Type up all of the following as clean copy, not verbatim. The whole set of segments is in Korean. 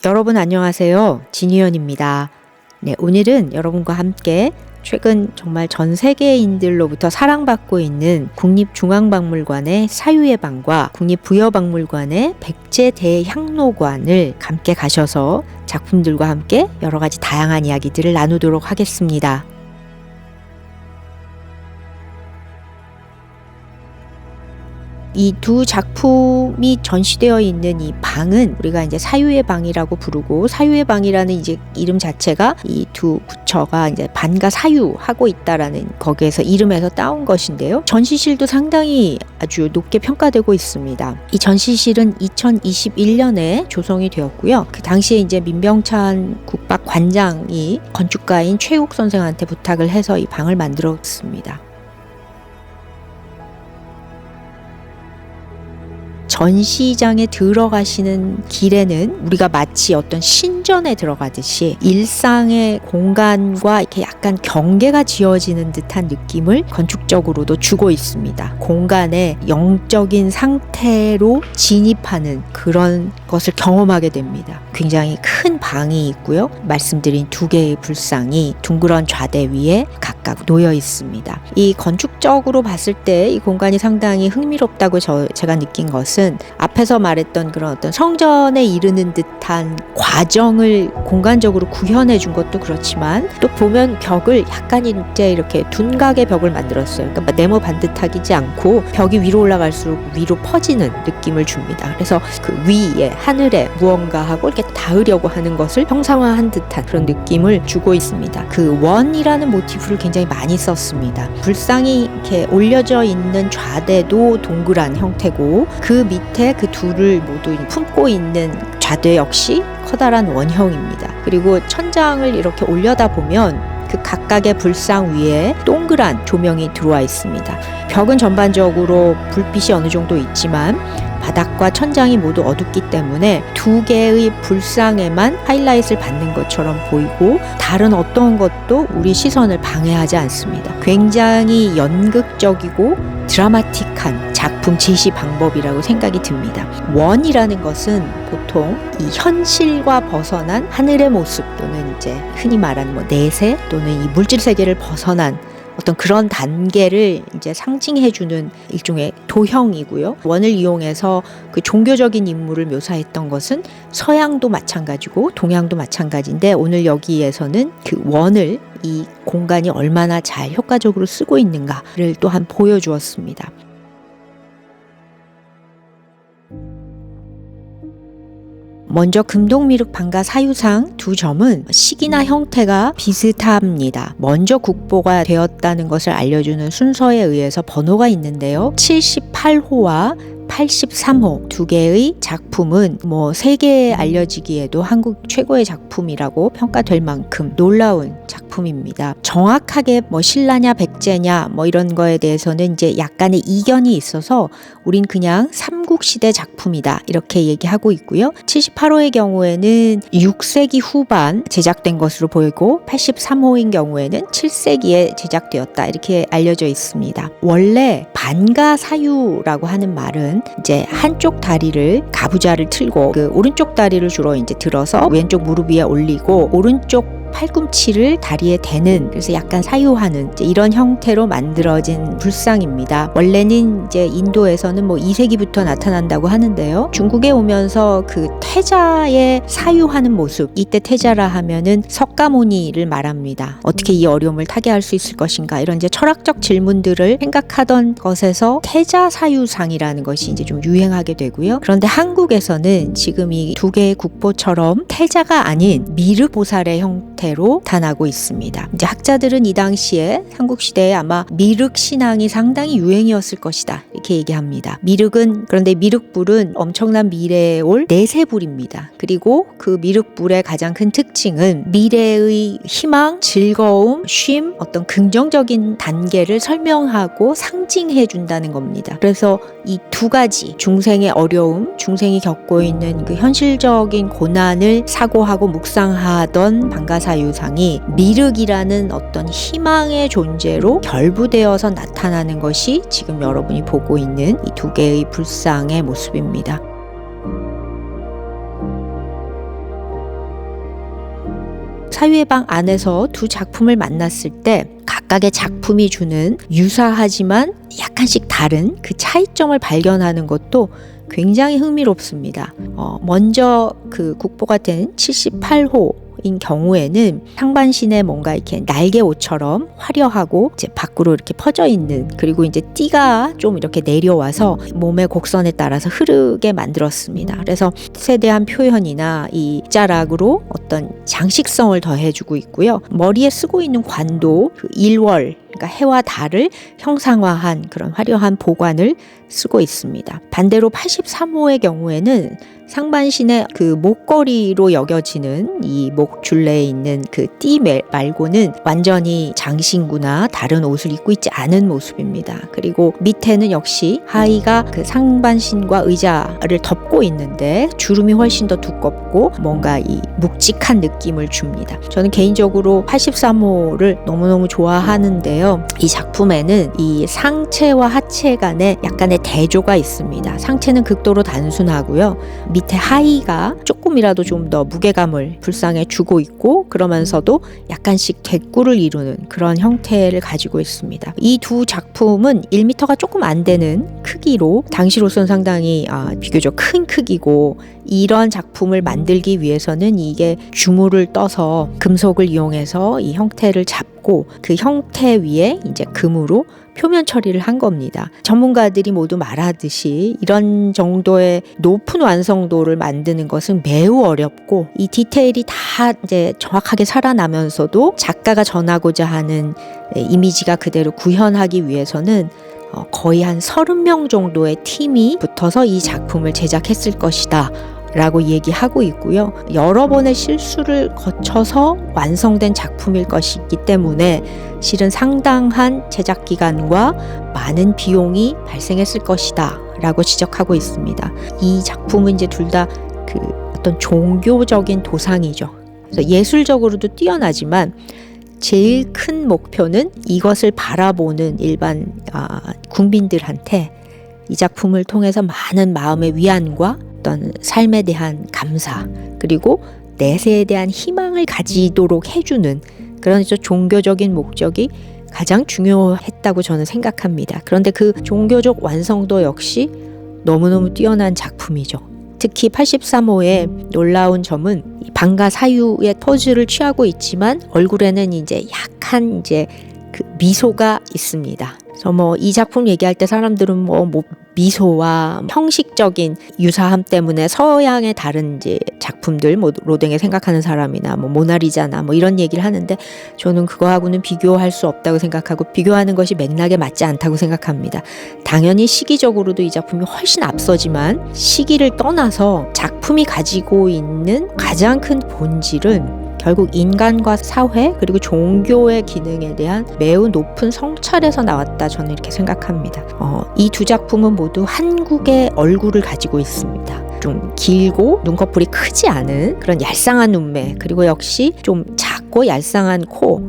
여러분 안녕하세요. 진희연입니다. 네, 오늘은 여러분과 함께 최근 정말 전 세계인들로부터 사랑받고 있는 국립중앙박물관의 사유의 방과 국립부여박물관의 백제대향로관을 함께 가셔서 작품들과 함께 여러 가지 다양한 이야기들을 나누도록 하겠습니다. 이 두 작품이 전시되어 있는 이 방은 우리가 이제 사유의 방이라고 부르고, 사유의 방이라는 이제 이름 자체가 이 두 부처가 이제 반과 사유하고 있다라는 거기에서 이름에서 따온 것인데요. 전시실도 상당히 아주 높게 평가되고 있습니다. 이 전시실은 2021년에 조성이 되었고요. 그 당시에 이제 민병찬 국박관장이 건축가인 최욱 선생한테 부탁을 해서 이 방을 만들었습니다. 전시장에 들어가시는 길에는 우리가 마치 어떤 신전에 들어가듯이 일상의 공간과 이렇게 약간 경계가 지어지는 듯한 느낌을 건축적으로도 주고 있습니다. 공간의 영적인 상태로 진입하는 그런 것을 경험하게 됩니다. 굉장히 큰 방이 있고요. 말씀드린 두 개의 불상이 둥그런 좌대 위에 각각 놓여 있습니다. 이 건축적으로 봤을 때 이 공간이 상당히 흥미롭다고 제가 느낀 것은 앞에서 말했던 그런 어떤 성전에 이르는 듯한 과정을 공간적으로 구현해 준 것도 그렇지만, 또 보면 벽을 약간 이제 이렇게 둔각의 벽을 만들었어요. 그러니까 네모 반듯하지 않고 벽이 위로 올라갈수록 위로 퍼지는 느낌을 줍니다. 그래서 그 위에 하늘에 무언가 하고 이렇게 닿으려고 하는 것을 형상화한 듯한 그런 느낌을 주고 있습니다. 그 원이라는 모티프를 굉장히 많이 썼습니다. 불상이 이렇게 올려져 있는 좌대도 동그란 형태고, 그 밑에 그 둘을 모두 품고 있는 좌대 역시 커다란 원형입니다. 그리고 천장을 이렇게 올려다 보면 그 각각의 불상 위에 동그란 조명이 들어와 있습니다. 벽은 전반적으로 불빛이 어느 정도 있지만 바닥과 천장이 모두 어둡기 때문에 두 개의 불상에만 하이라이트를 받는 것처럼 보이고, 다른 어떤 것도 우리 시선을 방해하지 않습니다. 굉장히 연극적이고 드라마틱한 작품 제시 방법이라고 생각이 듭니다. 원이라는 것은 보통 이 현실과 벗어난 하늘의 모습, 또는 이제 흔히 말하는 내세 또는 이 물질 세계를 벗어난 어떤 그런 단계를 이제 상징해주는 일종의 도형이고요. 원을 이용해서 그 종교적인 인물을 묘사했던 것은 서양도 마찬가지고 동양도 마찬가지인데, 오늘 여기에서는 그 원을 이 공간이 얼마나 잘 효과적으로 쓰고 있는가를 또한 보여주었습니다. 먼저 금동미륵 방과 사유상 두 점은 식이나 형태가 비슷합니다. 먼저 국보가 되었다는 것을 알려주는 순서에 의해서 번호가 있는데요. 78호와 83호 두 개의 작품은 세계에 알려지기에도 한국 최고의 작품이라고 평가될 만큼 놀라운 작품입니다. 정확하게 신라냐 백제냐 이런 거에 대해서는 이제 약간의 이견이 있어서 우린 그냥 삼국시대 작품이다 이렇게 얘기하고 있고요. 78호의 경우에는 6세기 후반 제작된 것으로 보이고, 83호인 경우에는 7세기에 제작되었다 이렇게 알려져 있습니다. 원래 반가사유라고 하는 말은 이제 한쪽 다리를 가부좌를 틀고 그 오른쪽 다리를 주로 이제 들어서 왼쪽 무릎 위에 올리고 오른쪽 팔꿈치를 다리에 대는, 그래서 약간 사유하는 이런 형태로 만들어진 불상입니다. 원래는 이제 인도에서는 2세기부터 나타난다고 하는데요. 중국에 오면서 그 태자의 사유하는 모습, 이때 태자라 하면은 석가모니를 말합니다. 어떻게 이 어려움을 타개할 수 있을 것인가, 이런 이제 철학적 질문들을 생각하던 것에서 태자 사유상이라는 것이 이제 좀 유행하게 되고요. 그런데 한국에서는 지금 이 두 개의 국보처럼 태자가 아닌 미륵보살의 형태로 나타나고 있습니다. 이제 학자들은 이 당시에 삼국시대에 아마 미륵 신앙이 상당히 유행이었을 것이다 이렇게 얘기합니다. 그런데 미륵불은 엄청난 미래에 올 내세불입니다. 그리고 그 미륵불의 가장 큰 특징은 미래의 희망, 즐거움, 쉼, 어떤 긍정적인 단계를 설명하고 상징해 준다는 겁니다. 그래서 이 두 가지, 중생의 어려움, 중생이 겪고 있는 그 현실적인 고난을 사고하고 묵상하던 방가사유상이 미륵이라는 어떤 희망의 존재로 결부되어서 나타나는 것이 지금 여러분이 보고 있는 이 두 개의 불상의 모습입니다. 사유의 방 안에서 두 작품을 만났을 때 각각의 작품이 주는 유사하지만 약간씩 다른 그 차이점을 발견하는 것도 굉장히 흥미롭습니다. 먼저 그 국보가 된 78호인 경우에는 상반신에 뭔가 이렇게 날개 옷처럼 화려하고 이제 밖으로 이렇게 퍼져 있는, 그리고 이제 띠가 좀 이렇게 내려와서 몸의 곡선에 따라서 흐르게 만들었습니다. 그래서 에 대한 표현이나 이 자락으로 어떤 장식성을 더해주고 있고요. 머리에 쓰고 있는 관도 그 일월, 그러니까 해와 달을 형상화한 그런 화려한 보관을 쓰고 있습니다. 반대로 83호의 경우에는 상반신의 그 목걸이로 여겨지는 이 목줄내에 있는 그 띠 말고는 완전히 장신구나 다른 옷을 입고 있지 않은 모습입니다. 그리고 밑에는 역시 하의가 그 상반신과 의자를 덮고 있는데 주름이 훨씬 더 두껍고 뭔가 이 묵직한 느낌을 줍니다. 저는 개인적으로 83호를 너무너무 좋아하는데요. 이 작품에는 이 상체와 하체 간에 약간의 대조가 있습니다. 상체는 극도로 단순하고요. 밑에 하의가 조금이라도 좀 더 무게감을 불상에 주고 있고, 그러면서도 약간씩 객구를 이루는 그런 형태를 가지고 있습니다. 이 두 작품은 1m가 조금 안 되는 크기로 당시로서는 상당히 비교적 큰 크기고, 이런 작품을 만들기 위해서는 이게 주물을 떠서 금속을 이용해서 이 형태를 잡고 그 형태 위에 이제 금으로 표면 처리를 한 겁니다. 전문가들이 모두 말하듯이 이런 정도의 높은 완성도를 만드는 것은 매우 어렵고, 이 디테일이 다 이제 정확하게 살아나면서도 작가가 전하고자 하는 이미지가 그대로 구현하기 위해서는 거의 한 30명 정도의 팀이 붙어서 이 작품을 제작했을 것이다 라고 얘기하고 있고요. 여러 번의 실수를 거쳐서 완성된 작품일 것이기 때문에 실은 상당한 제작 기간과 많은 비용이 발생했을 것이다 라고 지적하고 있습니다. 이 작품은 이제 둘 다 그 어떤 종교적인 도상이죠. 그래서 예술적으로도 뛰어나지만 제일 큰 목표는 이것을 바라보는 일반 국민들한테 이 작품을 통해서 많은 마음의 위안과 어떤 삶에 대한 감사, 그리고 내세에 대한 희망을 가지도록 해주는 그런 종교적인 목적이 가장 중요했다고 저는 생각합니다. 그런데 그 종교적 완성도 역시 너무너무 뛰어난 작품이죠. 특히 83호의 놀라운 점은 방과 사유의 포즈를 취하고 있지만 얼굴에는 이제 약한 이제 그 미소가 있습니다. 그래서 이 작품 얘기할 때 사람들은 미소와 형식적인 유사함 때문에 서양의 다른 이제 작품들, 로댕에 생각하는 사람이나 모나리자나 이런 얘기를 하는데, 저는 그거하고는 비교할 수 없다고 생각하고 비교하는 것이 맥락에 맞지 않다고 생각합니다. 당연히 시기적으로도 이 작품이 훨씬 앞서지만 시기를 떠나서 작품이 가지고 있는 가장 큰 본질은 결국 인간과 사회 그리고 종교의 기능에 대한 매우 높은 성찰에서 나왔다, 저는 이렇게 생각합니다. 이 두 작품은 모두 한국의 얼굴을 가지고 있습니다. 좀 길고 눈꺼풀이 크지 않은 그런 얄쌍한 눈매, 그리고 역시 좀 작고 얄쌍한 코,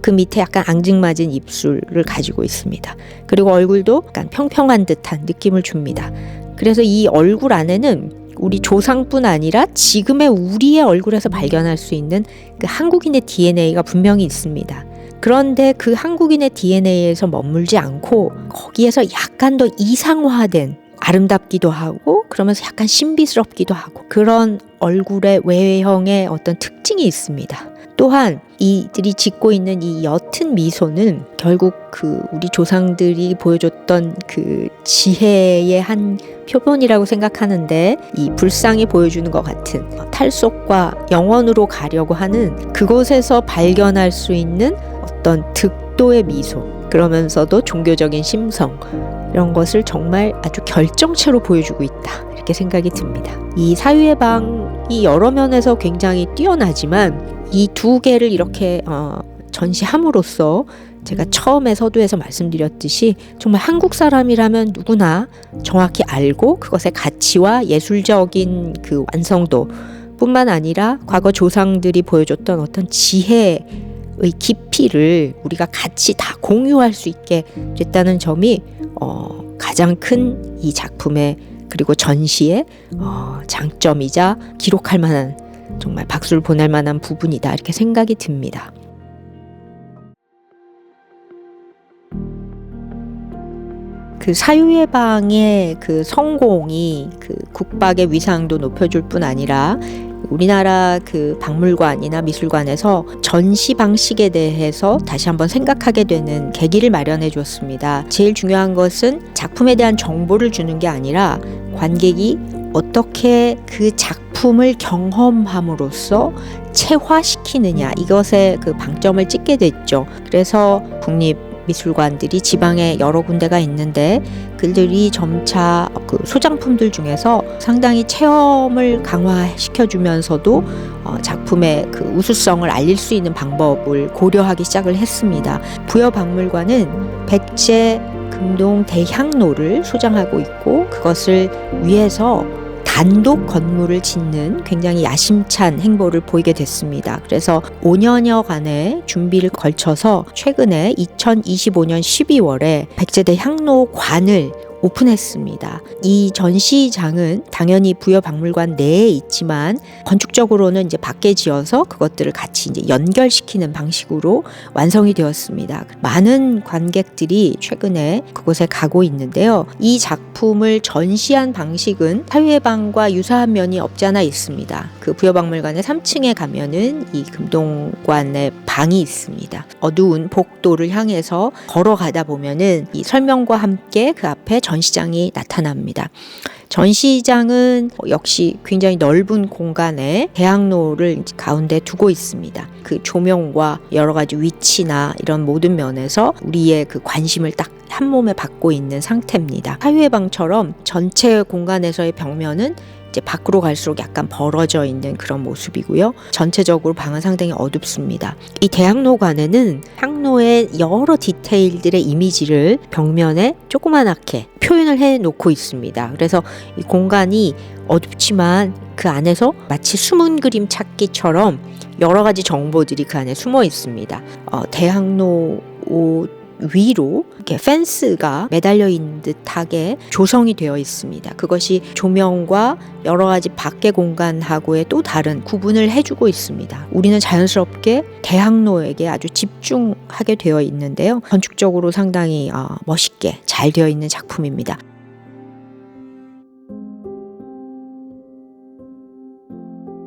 그 밑에 약간 앙증맞은 입술을 가지고 있습니다. 그리고 얼굴도 약간 평평한 듯한 느낌을 줍니다. 그래서 이 얼굴 안에는 우리 조상뿐 아니라 지금의 우리의 얼굴에서 발견할 수 있는 그 한국인의 DNA가 분명히 있습니다. 그런데 그 한국인의 DNA에서 머물지 않고 거기에서 약간 더 이상화된, 아름답기도 하고 그러면서 약간 신비스럽기도 하고 그런 얼굴의 외형의 어떤 특징이 있습니다. 또한 이들이 짓고 있는 이 옅은 미소는 결국 그 우리 조상들이 보여줬던 그 지혜의 한 표본이라고 생각하는데, 이 불상이 보여주는 것 같은 탈속과 영원으로 가려고 하는 그곳에서 발견할 수 있는 어떤 득도의 미소, 그러면서도 종교적인 심성, 이런 것을 정말 아주 결정체로 보여주고 있다, 이렇게 생각이 듭니다. 이 사유의 방이 여러 면에서 굉장히 뛰어나지만 이 두 개를 이렇게 전시함으로써 제가 처음에 서두에서 말씀드렸듯이 정말 한국 사람이라면 누구나 정확히 알고 그것의 가치와 예술적인 그 완성도 뿐만 아니라 과거 조상들이 보여줬던 어떤 지혜의 깊이를 우리가 같이 다 공유할 수 있게 됐다는 점이 가장 큰 이 작품의 그리고 전시의 장점이자 기록할 만한 정말 박수를 보낼 만한 부분이다 이렇게 생각이 듭니다. 그 사유예방의 그 성공이 그 국박의 위상도 높여줄 뿐 아니라 우리나라 그 박물관이나 미술관에서 전시 방식에 대해서 다시 한번 생각하게 되는 계기를 마련해 줬습니다. 제일 중요한 것은 작품에 대한 정보를 주는 게 아니라 관객이 어떻게 그 작품을 경험함으로써 체화시키느냐, 이것에 그 방점을 찍게 됐죠. 그래서 국립미술관들이 지방에 여러 군데가 있는데 그들이 점차 그 소장품들 중에서 상당히 체험을 강화시켜주면서도 작품의 그 우수성을 알릴 수 있는 방법을 고려하기 시작을 했습니다. 부여박물관은 백제 금동 대향로를 소장하고 있고 그것을 위해서 단독 건물을 짓는 굉장히 야심찬 행보를 보이게 됐습니다. 그래서 5년여간의 준비를 걸쳐서 최근에 2025년 12월에 백제대 향로관을 오픈했습니다. 이 전시장은 당연히 부여박물관 내에 있지만 건축적으로는 이제 밖에 지어서 그것들을 같이 이제 연결시키는 방식으로 완성이 되었습니다. 많은 관객들이 최근에 그곳에 가고 있는데요. 이 작품을 전시한 방식은 사유예방과 유사한 면이 없지 않아 있습니다. 그 부여박물관의 3층에 가면은 이 금동관의 방이 있습니다. 어두운 복도를 향해서 걸어가다 보면은 이 설명과 함께 그 앞에 전시장이 나타납니다. 전시장은 역시 굉장히 넓은 공간에 대학로를 가운데 두고 있습니다. 그 조명과 여러 가지 위치나 이런 모든 면에서 우리의 그 관심을 딱 한 몸에 받고 있는 상태입니다. 사유예방처럼 전체 공간에서의 벽면은 이제 밖으로 갈수록 약간 벌어져 있는 그런 모습이고요. 전체적으로 방은 상당히 어둡습니다. 이 대학로관에는 향로의 여러 디테일들의 이미지를 벽면에 조그만하게 표현을 해 놓고 있습니다. 그래서 이 공간이 어둡지만 그 안에서 마치 숨은 그림 찾기처럼 여러 가지 정보들이 그 안에 숨어 있습니다. 대학로 위로 이렇게 펜스가 매달려 있는 듯하게 조성이 되어 있습니다. 그것이 조명과 여러 가지 밖의 공간하고의 또 다른 구분을 해주고 있습니다. 우리는 자연스럽게 대학로에게 아주 집중하게 되어 있는데요. 건축적으로 상당히 멋있게 잘 되어 있는 작품입니다.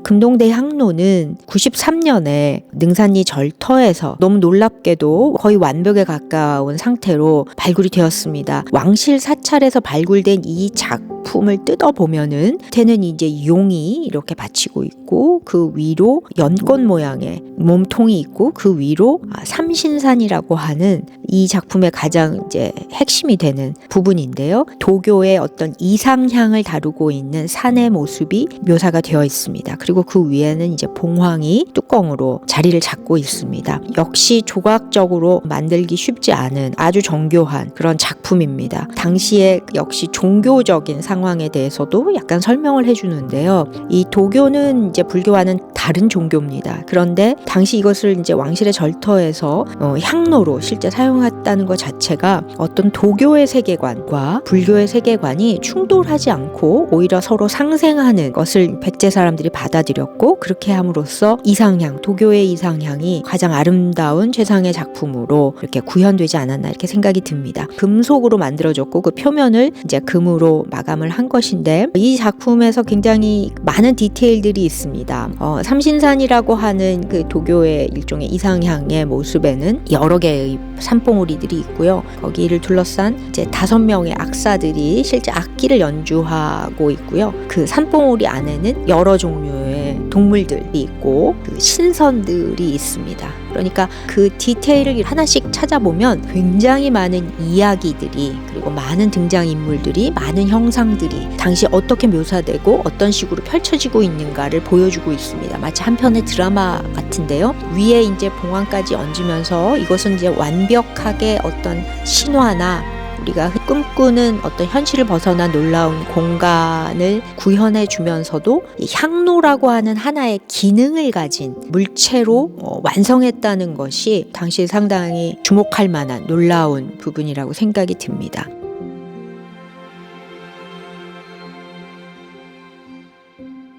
금동대 향로는 93년에 능산리 절터에서 너무 놀랍게도 거의 완벽에 가까운 상태로 발굴이 되었습니다. 왕실 사찰에서 발굴된 이 작품을 뜯어보면은 밑에는 이제 용이 이렇게 받치고 있고 그 위로 연꽃 모양의 몸통이 있고 그 위로 삼신산이라고 하는 이 작품의 가장 이제 핵심이 되는 부분인데요. 도교의 어떤 이상향을 다루고 있는 산의 모습이 묘사가 되어 있습니다. 그리고 그 위에는 이제 봉황이 뚜껑으로 자리를 잡고 있습니다. 역시 조각적으로 만들기 쉽지 않은 아주 정교한 그런 작품입니다. 당시에 역시 종교적인 상황에 대해서도 약간 설명을 해주는데요. 이 도교는 이제 불교와는 다른 종교입니다. 그런데 당시 이것을 이제 왕실의 절터에서 향로로 실제 사용했다는 것 자체가 어떤 도교의 세계관과 불교의 세계관이 충돌하지 않고 오히려 서로 상생하는 것을 백제 사람들이 받아들였고 그렇게 함으로써 이상향, 도교의 이상향이 가장 아름다운 최상의 작품으로 이렇게 구현되지 않았나 이렇게 생각이 듭니다. 금속으로 만들어졌고 그 표면을 이제 금으로 마감을 한 것인데 이 작품에서 굉장히 많은 디테일들이 있습니다. 삼신산이라고 하는 그 도교의 일종의 이상향의 모습에는 여러 개의 산봉우리들이 있고요. 거기를 둘러싼 이제 5명의 악사들이 실제 악기를 연주하고 있고요. 그 산봉우리 안에는 여러 종류의 동물들이 있고 그 신선들이 있습니다. 그러니까 그 디테일을 하나씩 찾아보면 굉장히 많은 이야기들이 그리고 많은 등장인물들이 많은 형상들이 당시 어떻게 묘사되고 어떤 식으로 펼쳐지고 있는가를 보여주고 있습니다. 마치 한 편의 드라마 같은데요. 위에 이제 봉황까지 얹으면서 이것은 이제 완벽하게 어떤 신화나 우리가 꿈꾸는 어떤 현실을 벗어난 놀라운 공간을 구현해 주면서도 이 향로라고 하는 하나의 기능을 가진 물체로 완성했다는 것이 당시 상당히 주목할 만한 놀라운 부분이라고 생각이 듭니다.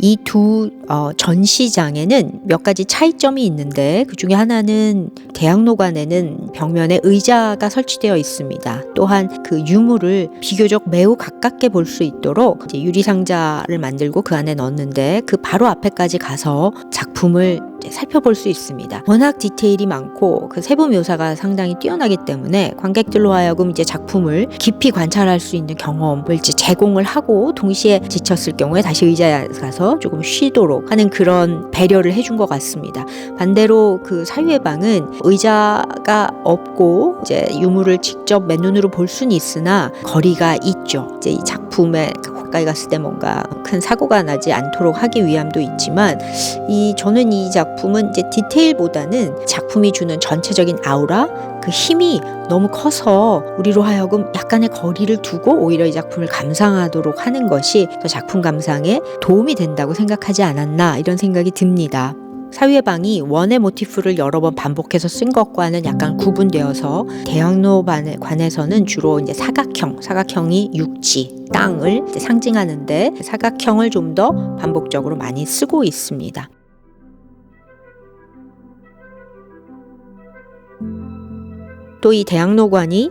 이 두 전시장에는 몇 가지 차이점이 있는데 그 중에 하나는 대학로관에는 벽면에 의자가 설치되어 있습니다. 또한 그 유물을 비교적 매우 가깝게 볼 수 있도록 이제 유리상자를 만들고 그 안에 넣었는데 그 바로 앞에까지 가서 작품을 살펴볼 수 있습니다. 워낙 디테일이 많고 그 세부 묘사가 상당히 뛰어나기 때문에 관객들로 하여금 이제 작품을 깊이 관찰할 수 있는 경험을 이제 제공을 하고 동시에 지쳤을 경우에 다시 의자에 가서 조금 쉬도록 하는 그런 배려를 해준 것 같습니다. 반대로 그 사유의 방은 의자가 없고 이제 유물을 직접 맨눈으로 볼 수는 있으나 거리가 있죠. 이제 이 작품에 가까이 갔을 때 뭔가 큰 사고가 나지 않도록 하기 위함도 있지만 저는 이 작품은 이제 디테일보다는 작품이 주는 전체적인 아우라 그 힘이 너무 커서 우리로 하여금 약간의 거리를 두고 오히려 이 작품을 감상하도록 하는 것이 더 작품 감상에 도움이 된다고 생각하지 않았나 이런 생각이 듭니다. 사유의 방이 원의 모티프를 여러 번 반복해서 쓴 것과는 약간 구분되어서 대학로관에서는 주로 이제 사각형이 육지, 땅을 이제 상징하는데 사각형을 좀 더 반복적으로 많이 쓰고 있습니다. 또 이 대학로관이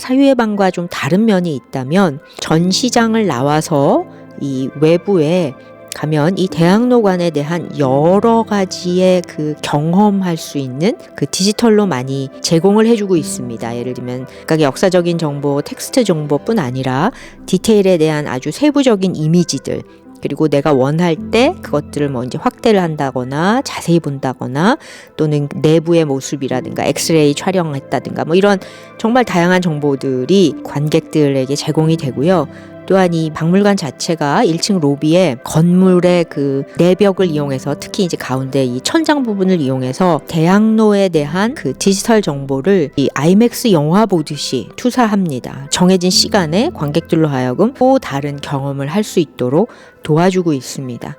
사유의 방과 좀 다른 면이 있다면 전시장을 나와서 이 외부에 가면 이 대학로관에 대한 여러 가지의 그 경험할 수 있는 그 디지털로 많이 제공을 해주고 있습니다. 예를 들면 각각의 역사적인 정보, 텍스트 정보뿐 아니라 디테일에 대한 아주 세부적인 이미지들 그리고 내가 원할 때 그것들을 뭐 이제 확대를 한다거나 자세히 본다거나 또는 내부의 모습이라든가 엑스레이 촬영했다든가 뭐 이런 정말 다양한 정보들이 관객들에게 제공이 되고요. 또한 이 박물관 자체가 1층 로비에 건물의 그 내벽을 이용해서 특히 이제 가운데 이 천장 부분을 이용해서 대학로에 대한 그 디지털 정보를 이 아이맥스 영화 보듯이 투사합니다. 정해진 시간에 관객들로 하여금 또 다른 경험을 할 수 있도록 도와주고 있습니다.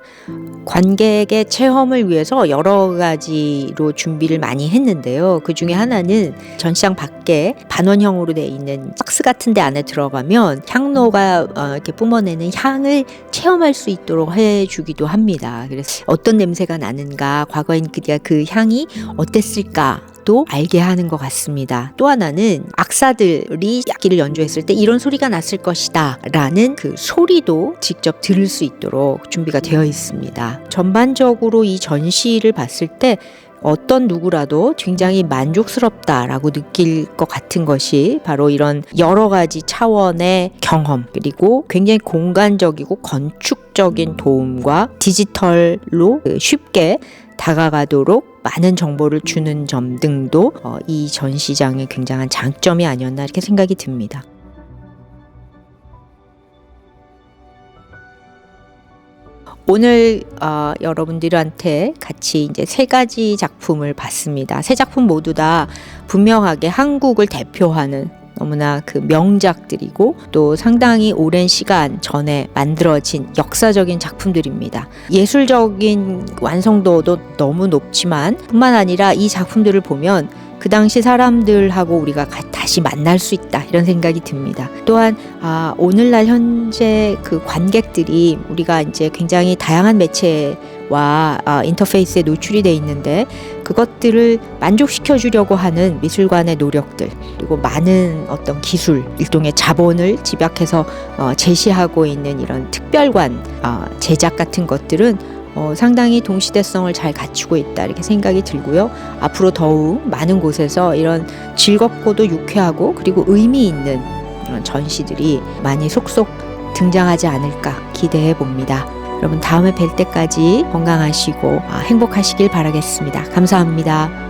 관객의 체험을 위해서 여러 가지로 준비를 많이 했는데요. 그 중에 하나는 전시장 밖에 반원형으로 되어 있는 박스 같은 데 안에 들어가면 향로가 이렇게 뿜어내는 향을 체험할 수 있도록 해주기도 합니다. 그래서 어떤 냄새가 나는가, 과거엔 그 향이 어땠을까 또 알게 하는 것 같습니다. 또 하나는 악사들이 악기를 연주했을 때 이런 소리가 났을 것이다 라는 그 소리도 직접 들을 수 있도록 준비가 되어 있습니다. 전반적으로 이 전시를 봤을 때 어떤 누구라도 굉장히 만족스럽다라고 느낄 것 같은 것이 바로 이런 여러 가지 차원의 경험 그리고 굉장히 공간적이고 건축적인 도움과 디지털로 쉽게 다가가도록 많은 정보를 주는 점 등도 이 전시장의 굉장한 장점이 아니었나 이렇게 생각이 듭니다. 오늘 여러분들한테 같이 이제 3가지 작품을 봤습니다. 3작품 모두 다 분명하게 한국을 대표하는 너무나 그 명작들이고 또 상당히 오랜 시간 전에 만들어진 역사적인 작품들입니다. 예술적인 완성도도 너무 높지만 뿐만 아니라 이 작품들을 보면 그 당시 사람들하고 우리가 다시 만날 수 있다 이런 생각이 듭니다. 또한 오늘날 현재 그 관객들이 우리가 이제 굉장히 다양한 매체와 인터페이스에 노출이 돼 있는데 그것들을 만족시켜 주려고 하는 미술관의 노력들 그리고 많은 어떤 기술 일종의 자본을 집약해서 제시하고 있는 이런 특별관 제작 같은 것들은 상당히 동시대성을 잘 갖추고 있다 이렇게 생각이 들고요. 앞으로 더욱 많은 곳에서 이런 즐겁고도 유쾌하고 그리고 의미 있는 이런 전시들이 많이 속속 등장하지 않을까 기대해 봅니다. 여러분 다음에 뵐 때까지 건강하시고 행복하시길 바라겠습니다. 감사합니다.